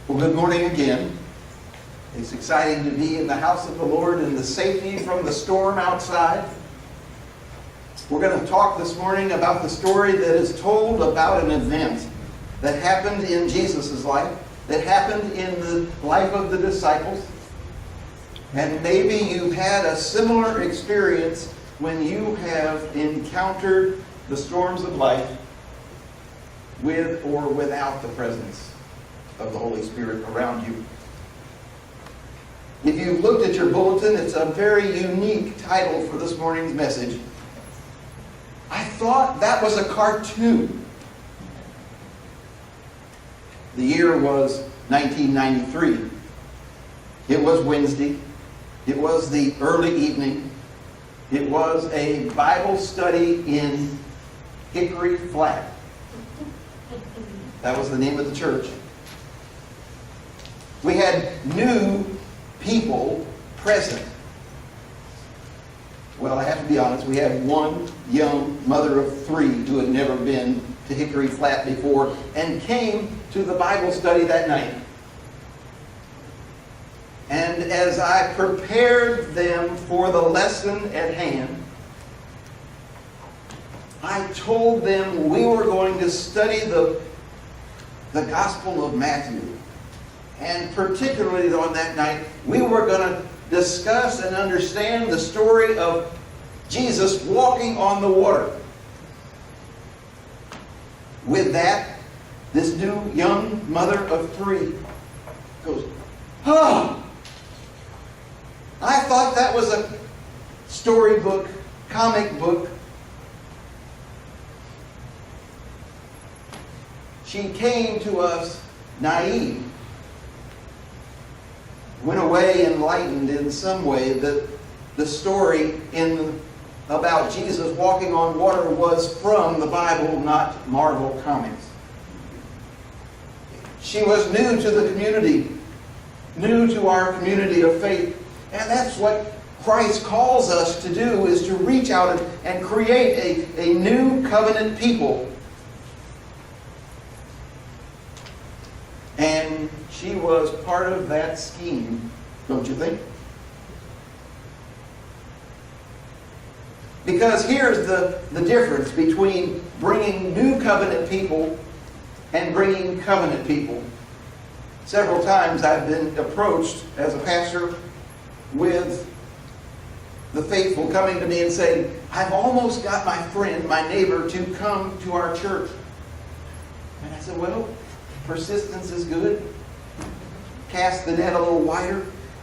Well, good morning again. It's exciting to be in the house of the Lord in the safety from the storm outside. We're going to talk this morning about the story that is told about an event that happened in Jesus' life, that happened in the life of the disciples. And maybe you've had a similar experience when you have encountered the storms of life with or without the presence of the Holy Spirit around you. If you've looked at your bulletin, it's a very unique title for this morning's message. I thought that was a cartoon. The year was 1993. It was Wednesday. It was the early evening. It was a Bible study in Hickory Flat. That was the name of the church. We had new people present. Well, I have to be honest, we had one young mother of three who had never been to Hickory Flat before and came to the Bible study that night. And as I prepared them for the lesson at hand, I told them we were going to study the Gospel of Matthew. And particularly on that night, we were going to discuss and understand the story of Jesus walking on the water. With that, this new young mother of three goes, "Oh, I thought that was a storybook, comic book." She came to us naive. Went away enlightened in some way that the story about Jesus walking on water was from the Bible, not Marvel Comics. She was new to the community, new to our community of faith. And that's what Christ calls us to do, is to reach out and create a new covenant people. And she was part of that scheme, don't you think? Because here's the difference between bringing new covenant people and bringing covenant people. Several times I've been approached as a pastor with the faithful coming to me and saying, "I've almost got my friend, my neighbor, to come to our church." And I said, well, persistence is good. Cast the net a little wider.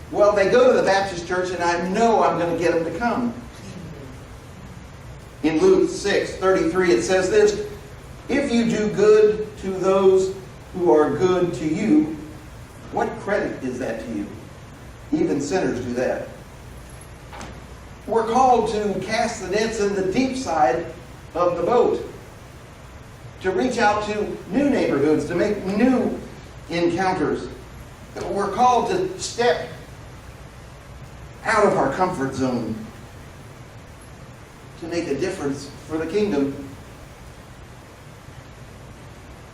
Well, they go to the Baptist church and I know I'm going to get them to come. In Luke 6:33 it says this, "If you do good to those who are good to you, what credit is that to you? Even sinners do that." We're called to cast the nets in the deep side of the boat, to reach out to new neighborhoods, to make new encounters. We're called to step out of our comfort zone to make a difference for the kingdom.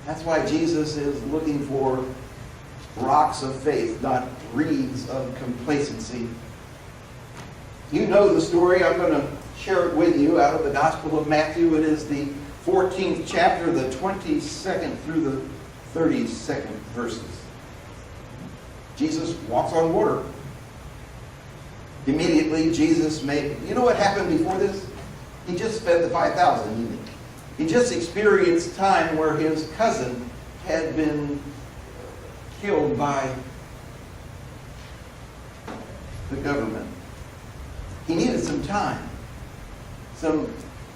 That's why Jesus is looking for rocks of faith, not reeds of complacency. You know the story. I'm going to share it with you out of the Gospel of Matthew. It is the 14th chapter, the 22nd through the 32nd verses. Jesus walks on water. Immediately, Jesus you know what happened before this? He just fed the 5,000, didn't he? He just experienced time where his cousin had been killed by the government. He needed some time, some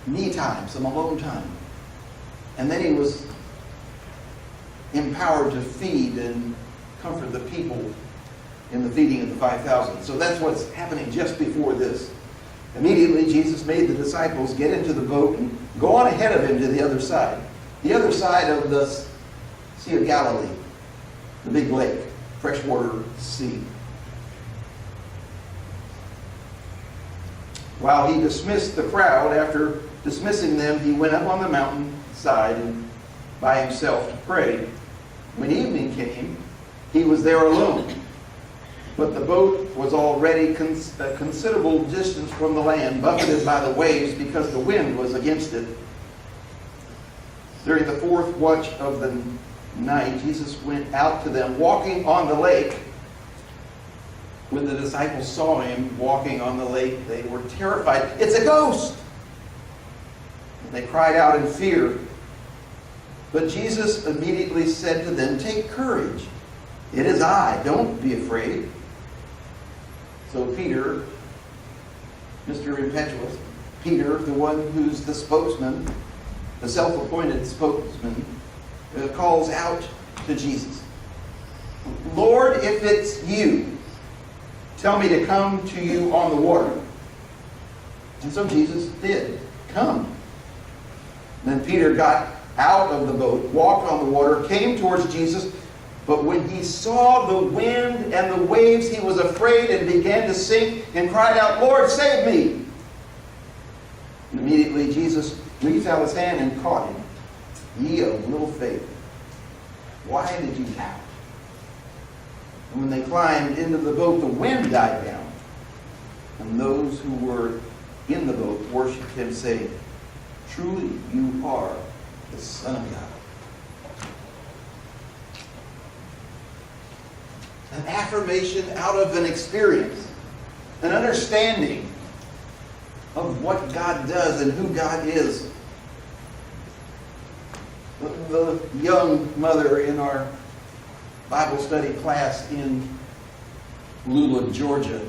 me time, some alone time. And then he was empowered to feed and comfort the people in the feeding of the 5,000. So that's what's happening just before this. Immediately, Jesus made the disciples get into the boat and go on ahead of him to the other side of the Sea of Galilee, the big lake, freshwater sea. While he dismissed the crowd, after dismissing them, he went up on the mountain side and by himself to pray. When evening came, he was there alone. But the boat was already a considerable distance from the land, buffeted by the waves because the wind was against it. During the fourth watch of the night, Jesus went out to them, walking on the lake. When the disciples saw him walking on the lake, they were terrified. "It's a ghost!" And they cried out in fear. But Jesus immediately said to them, "Take courage. It is I. Don't be afraid." So Peter, Mr. Impetuous, Peter, the one who's the spokesman, the self-appointed spokesman, calls out to Jesus, "Lord, if it's you, tell me to come to you on the water." And so Jesus did. "Come." Then Peter got out of the boat, walked on the water, came towards Jesus. But when he saw the wind and the waves, he was afraid and began to sink and cried out, "Lord, save me!" And immediately Jesus reached out his hand and caught him. "Ye of little faith, why did you doubt?" And when they climbed into the boat, the wind died down. And those who were in the boat worshipped him, saying, "Truly you are the Son of God." An affirmation out of an experience, an understanding of what God does and who God is. The young mother in our Bible study class in Lula, Georgia,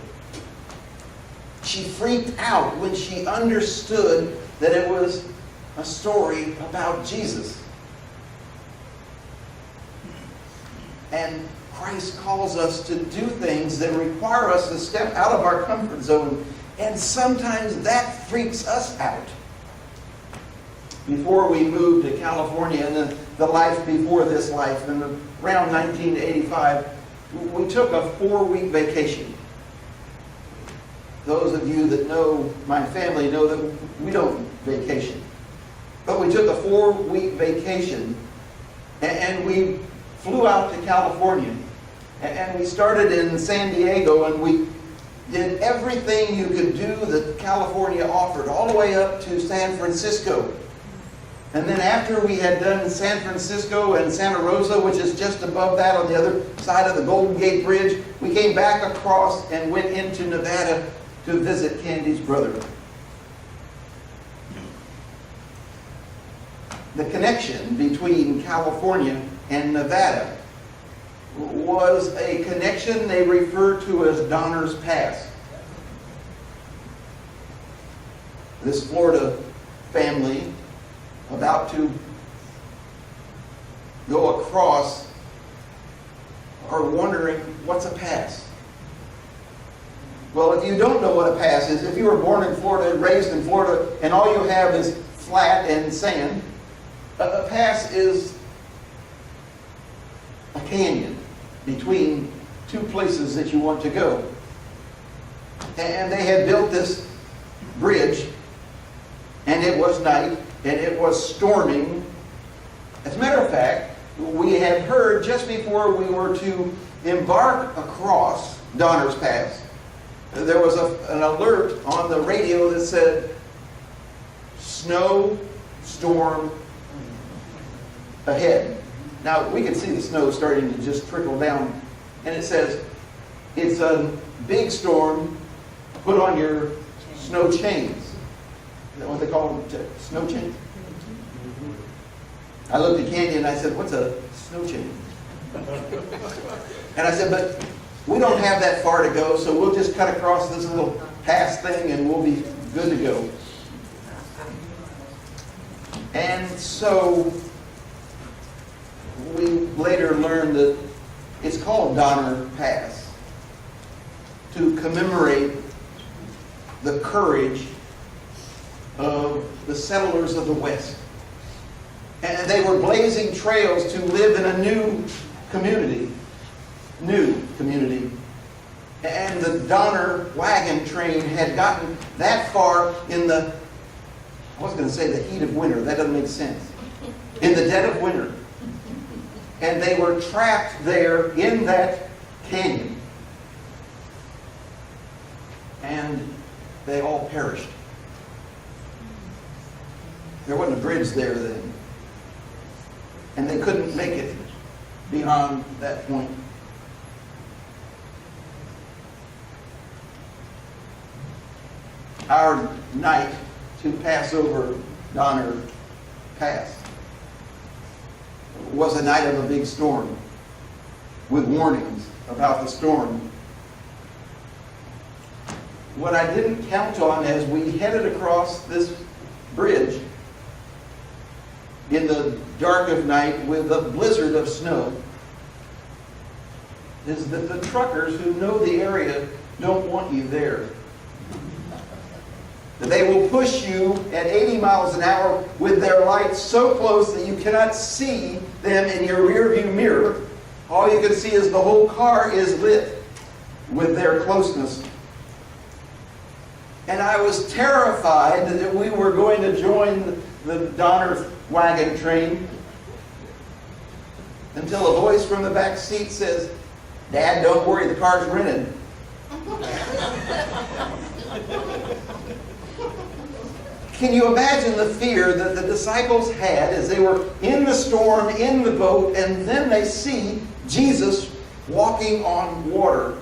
she freaked out when she understood that it was a story about Jesus. And Christ calls us to do things that require us to step out of our comfort zone, and sometimes that freaks us out. Before we moved to California, and the life before this life, in around 1985, we took a 4-week vacation. Those of you that know my family know that we don't vacation. But we took a 4-week vacation, and we flew out to California. And we started in San Diego, and we did everything you could do that California offered, all the way up to San Francisco. And then after we had done San Francisco and Santa Rosa, which is just above that on the other side of the Golden Gate Bridge, we came back across and went into Nevada to visit Candy's brother. The connection between California and Nevada was a connection they refer to as Donner's Pass. This Florida family, about to go across, are wondering, what's a pass? Well, if you don't know what a pass is, if you were born in Florida, raised in Florida, and all you have is flat and sand, a pass is a canyon between two places that you want to go. And they had built this bridge, and it was night, and it was storming. As a matter of fact, we had heard just before we were to embark across Donner's Pass, there was an alert on the radio that said, "Snow storm ahead." Now, we can see the snow starting to just trickle down, and it says, "It's a big storm, put on your snow chains." Is that what they call them? Snow chains? I looked at Candy and I said, "What's a snow chain?" And I said, "But we don't have that far to go, so we'll just cut across this little pass thing and we'll be good to go." And so we later learned that it's called Donner Pass to commemorate the courage of the settlers of the West. And they were blazing trails to live in a new community. And the Donner wagon train had gotten that far in the, I was going to say the heat of winter. That doesn't make sense. In the dead of winter. and they were trapped there in that canyon. And they all perished. There wasn't a bridge there then. And they couldn't make it beyond that point. Our night to pass over Donner Pass was a night of a big storm with warnings about the storm. What I didn't count on as we headed across this bridge in the dark of night with a blizzard of snow is that the truckers who know the area don't want you there. They will push you at 80 miles an hour with their lights so close that you cannot see them in your rearview mirror. All you can see is the whole car is lit with their closeness. And I was terrified that we were going to join the Donner wagon train until a voice from the back seat says, "Dad, don't worry, the car's rented." Can you imagine the fear that the disciples had as they were in the storm, in the boat, and then they see Jesus walking on water?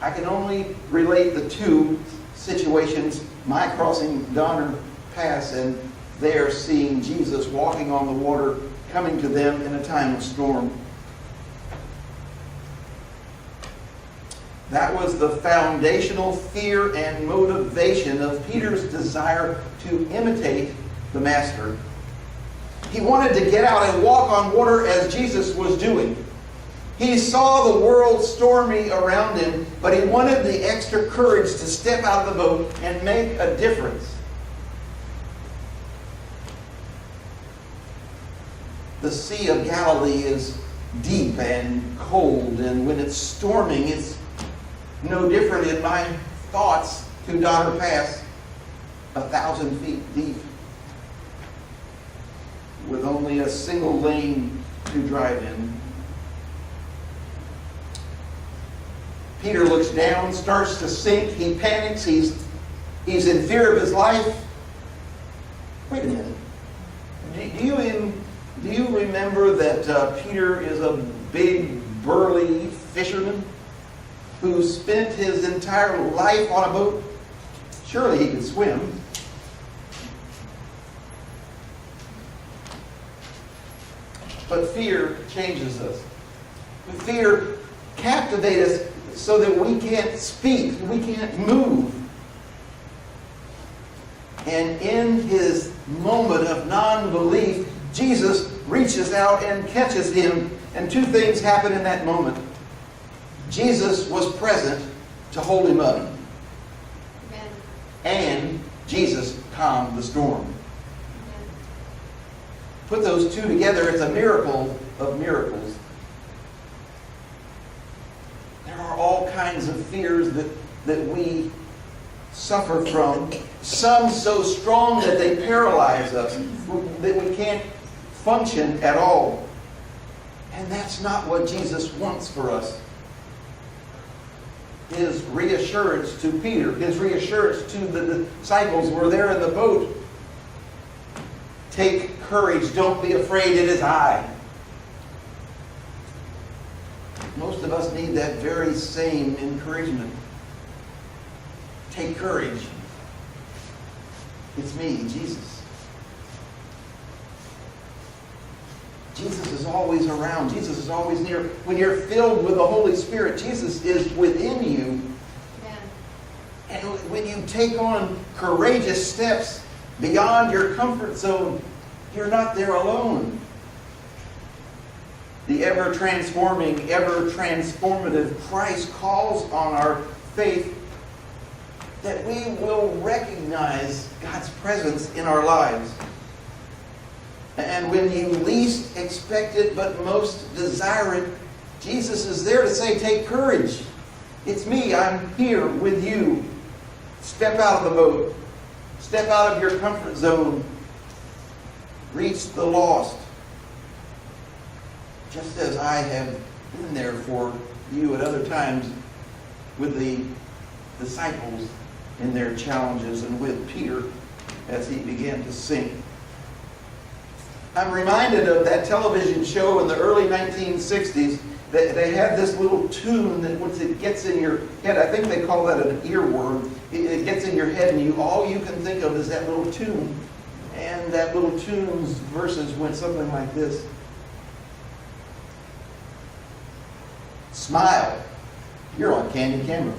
I can only relate the two situations, my crossing Donner Pass and their seeing Jesus walking on the water, coming to them in a time of storm. That was the foundational fear and motivation of Peter's desire to imitate the Master. He wanted to get out and walk on water as Jesus was doing. He saw the world stormy around him, but he wanted the extra courage to step out of the boat and make a difference. The Sea of Galilee is deep and cold, and when it's storming, it's no different in my thoughts to Donner Pass, 1,000 feet deep, with only a single lane to drive in. Peter looks down, starts to sink. He panics. He's in fear of his life. Wait a minute. Do you remember that Peter is a big, burly fisherman who spent his entire life on a boat? Surely he could swim. But fear changes us. Fear captivates us so that we can't speak, we can't move. And in his moment of non-belief, Jesus reaches out and catches him. And two things happen in that moment. Jesus was present to hold him up. Amen. And Jesus calmed the storm. Amen. Put those two together, it's a miracle of miracles. There are all kinds of fears that we suffer from. Some so strong that they paralyze us, that we can't function at all. And that's not what Jesus wants for us. His reassurance to Peter, his reassurance to the disciples were there in the boat. Take courage, don't be afraid, it is I. Most of us need that very same encouragement. Take courage. It's me, Jesus. Jesus is always around. Jesus is always near. When you're filled with the Holy Spirit, Jesus is within you. Amen. And when you take on courageous steps beyond your comfort zone, you're not there alone. The ever-transforming, ever-transformative Christ calls on our faith that we will recognize God's presence in our lives. And when you least expect it but most desire it, Jesus is there to say, take courage. It's me. I'm here with you. Step out of the boat. Step out of your comfort zone. reach the lost, just as I have been there for you at other times with the disciples in their challenges and with Peter as he began to sink. I'm reminded of that television show in the early 1960s. They had this little tune that once it gets in your head, I think they call that an earworm. It gets in your head and all you can think of is that little tune. And that little tune's verses went something like this. Smile. You're on candid camera.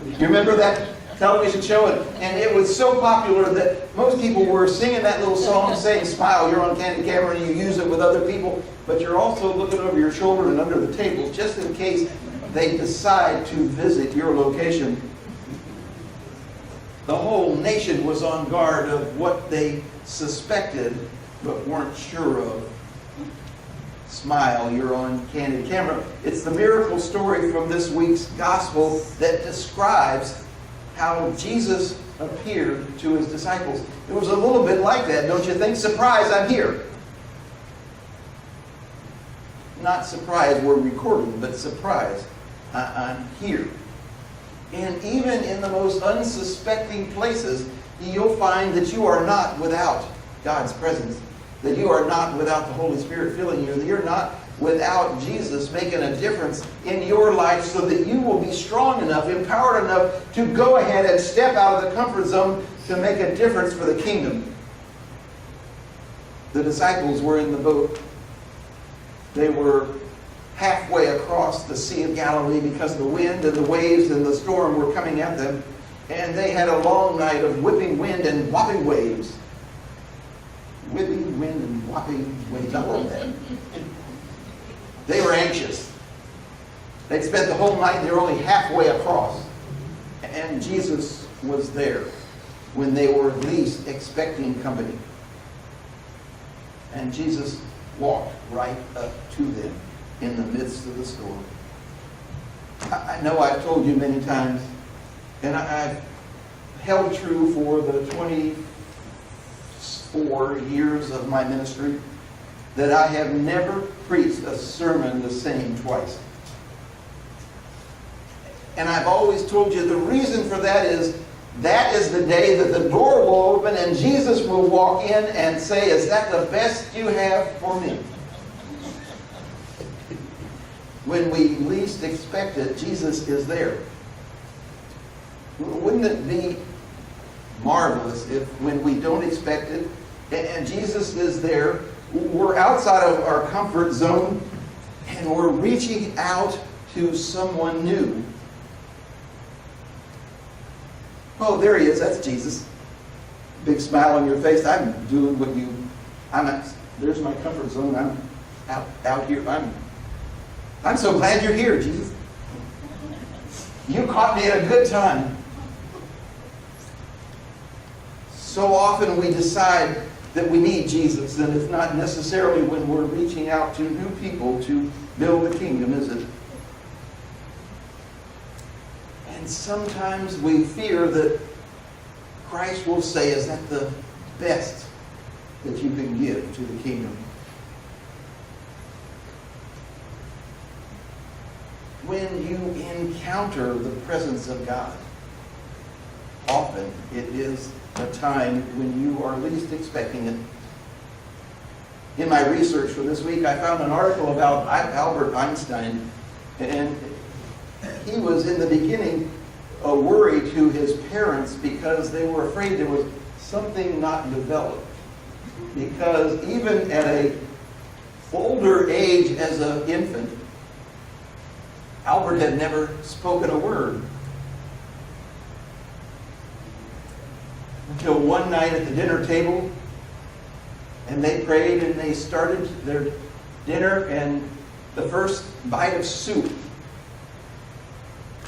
You remember that television show? And it was so popular that most people were singing that little song saying, smile, you're on candid camera, and you use it with other people, but you're also looking over your shoulder and under the tables just in case they decide to visit your location. The whole nation was on guard of what they suspected but weren't sure of. Smile, you're on candid camera. It's the miracle story from this week's gospel that describes how Jesus appeared to his disciples. It was a little bit like that, don't you think? Surprise, I'm here. Not surprise, we're recording, but surprise, I'm here. And even in the most unsuspecting places, you'll find that you are not without God's presence. That you are not without the Holy Spirit filling you. That you're not without Jesus making a difference in your life so that you will be strong enough, empowered enough to go ahead and step out of the comfort zone to make a difference for the kingdom. The disciples were in the boat. They were halfway across the Sea of Galilee because the wind and the waves and the storm were coming at them. And they had a long night of whipping wind and whopping waves. Whipping wind and whopping waves. I love that. They were anxious. They'd spent the whole night and they were only halfway across. And Jesus was there when they were least expecting company. And Jesus walked right up to them in the midst of the storm. I know I've told you many times, and I've held true for the 24 years of my ministry, that I have never preached a sermon the same twice. And I've always told you the reason for that is the day that the door will open and Jesus will walk in and say, is that the best you have for me? When we least expect it, Jesus is there. Wouldn't it be marvelous if when we don't expect it, and Jesus is there, we're outside of our comfort zone, and we're reaching out to someone new. Oh, there he is. That's Jesus. Big smile on your face. I'm doing what you... there's my comfort zone. I'm out here. I'm so glad you're here, Jesus. You caught me at a good time. So often we decide that we need Jesus, and it's not necessarily when we're reaching out to new people to build the kingdom, is it? And sometimes we fear that Christ will say, is that the best that you can give to the kingdom? When you encounter the presence of God, often it is a time when you are least expecting it. In my research for this week, I found an article about Albert Einstein, and he was in the beginning a worry to his parents because they were afraid there was something not developed. Because even at an older age as an infant, Albert had never spoken a word. Until one night at the dinner table, and they prayed and they started their dinner, and the first bite of soup,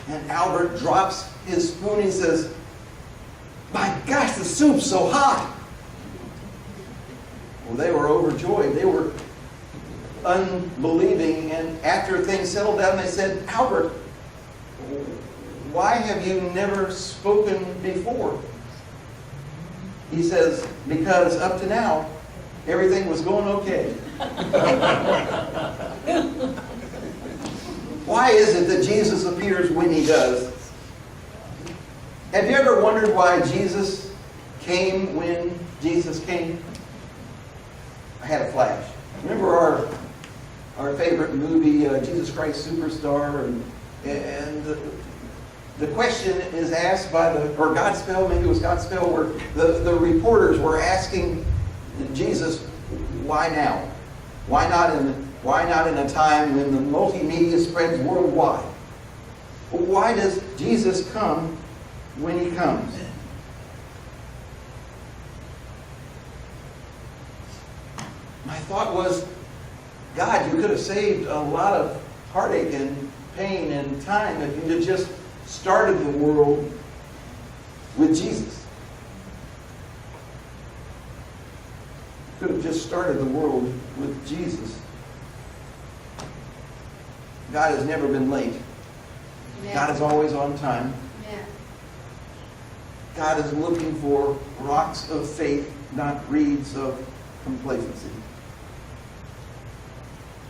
and Albert drops his spoon. He says, "My gosh, the soup's so hot." Well, they were overjoyed. They were unbelieving. And after things settled down, they said, "Albert, why have you never spoken before?" He says, "Because up to now, everything was going okay. Why is it that Jesus appears when he does? Have you ever wondered why Jesus came when Jesus came? I had a flash. Remember our favorite movie, Jesus Christ Superstar, and the question is asked by or Godspell, maybe it was Godspell, where the reporters were asking Jesus, why now? Why not in a time when the multimedia spreads worldwide? Why does Jesus come when he comes? My thought was, God, you could have saved a lot of heartache and pain and time if you had just started the world with Jesus. You could have just started the world with Jesus. God has never been late. Amen. God is always on time. Amen. God is looking for rocks of faith, not reeds of complacency.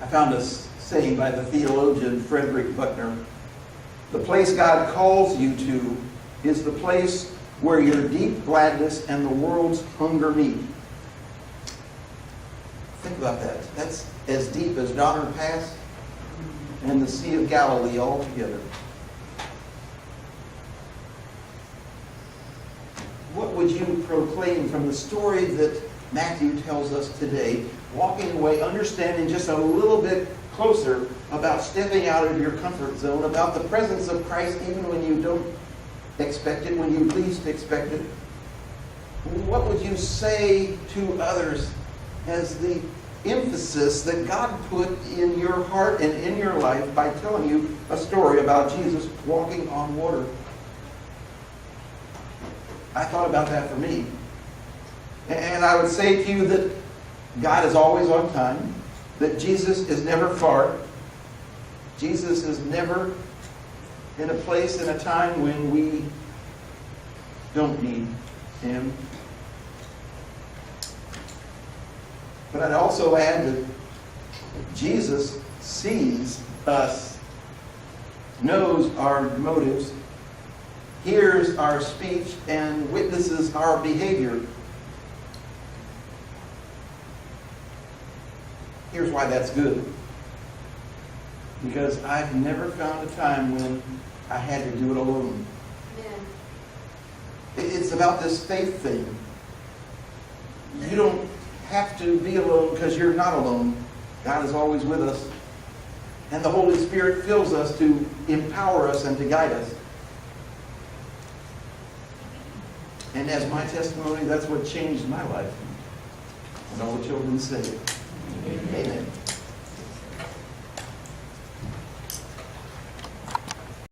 I found a saying by the theologian Frederick Buckner. The place God calls you to is the place where your deep gladness and the world's hunger meet. Think about that. That's as deep as Donner Pass and the Sea of Galilee all together. What would you proclaim from the story that Matthew tells us today, walking away, understanding just a little bit closer about stepping out of your comfort zone, about the presence of Christ even when you don't expect it, when you least expect it? What would you say to others as the emphasis that God put in your heart and in your life by telling you a story about Jesus walking on water? I thought about that for me. And I would say to you that God is always on time, that Jesus is never far. Jesus is never in a place, in a time when we don't need him. But I'd also add that Jesus sees us, knows our motives, hears our speech, and witnesses our behavior. Here's why that's good. Because I've never found a time when I had to do it alone. Amen. It's about this faith thing. You don't have to be alone because you're not alone. God is always with us. And the Holy Spirit fills us to empower us and to guide us. And as my testimony, that's what changed my life. And all the children say it.